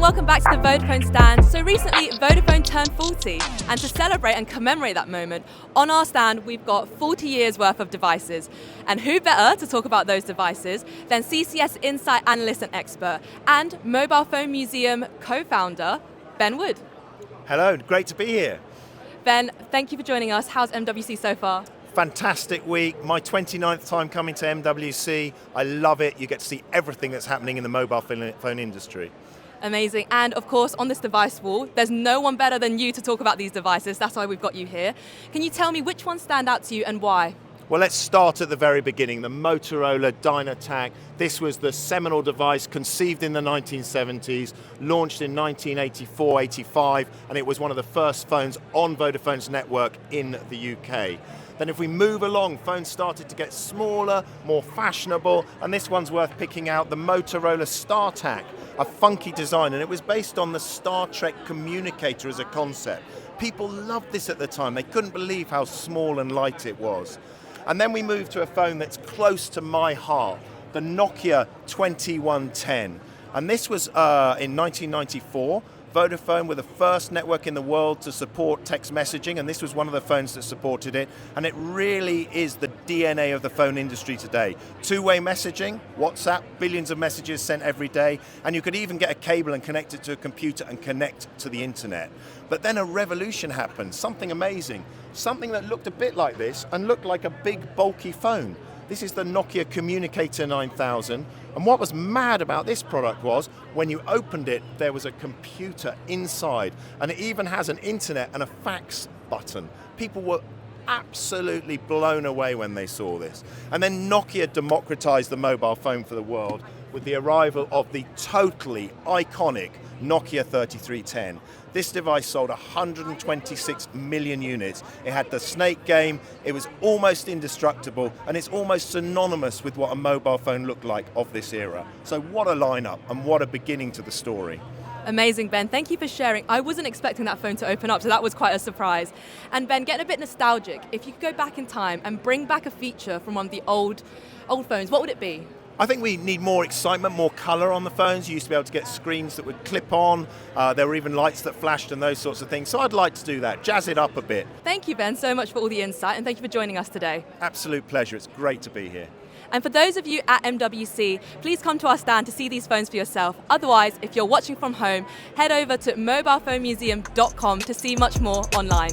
welcome back to the Vodafone stand. So recently, Vodafone turned 40, and to celebrate and commemorate that moment, on our stand we've got 40 years worth of devices. And who better to talk about those devices than CCS Insight analyst and expert and Mobile Phone Museum co-founder, Ben Wood. Hello, great to be here. Ben, thank you for joining us. How's MWC so far? Fantastic week, my 29th time coming to MWC. I love it, you get to see everything that's happening in the mobile phone industry. Amazing. And of course, on this device wall, there's no one better than you to talk about these devices. That's why we've got you here. Can you tell me which ones stand out to you and why? Well, let's start at the very beginning, the Motorola Dynatac. This was the seminal device conceived in the 1970s, launched in 1984-85, and it was one of the first phones on Vodafone's network in the UK. Then if we move along, phones started to get smaller, more fashionable, and this one's worth picking out, the Motorola StarTAC, a funky design, and it was based on the Star Trek communicator as a concept. People loved this at the time. They couldn't believe how small and light it was. And then we moved to a phone that's close to my heart, the Nokia 2110. And this was in 1994. Vodafone were the first network in the world to support text messaging, and this was one of the phones that supported it. And it really is the DNA of the phone industry today. Two-way messaging, WhatsApp, billions of messages sent every day, and you could even get a cable and connect it to a computer and connect to the internet. But then a revolution happened, something amazing, something that looked a bit like this and looked like a big, bulky phone. This is the Nokia Communicator 9000, and what was mad about this product was when you opened it, there was a computer inside, and it even has an internet and a fax button. People were absolutely blown away when they saw this. And then Nokia democratized the mobile phone for the world with the arrival of the totally iconic Nokia 3310. This device sold 126 million units. It had the snake game, it was almost indestructible, and it's almost synonymous with what a mobile phone looked like of this era. So what a lineup and what a beginning to the story. Amazing, Ben. Thank you for sharing. I wasn't expecting that phone to open up, so that was quite a surprise. And Ben, getting a bit nostalgic, if you could go back in time and bring back a feature from one of the old phones, what would it be? I think we need more excitement, more colour on the phones. You used to be able to get screens that would clip on. There were even lights that flashed and those sorts of things. So I'd like to do that, jazz it up a bit. Thank you, Ben, so much for all the insight, and thank you for joining us today. Absolute pleasure. It's great to be here. And for those of you at MWC, please come to our stand to see these phones for yourself. Otherwise, if you're watching from home, head over to mobilephonemuseum.com to see much more online.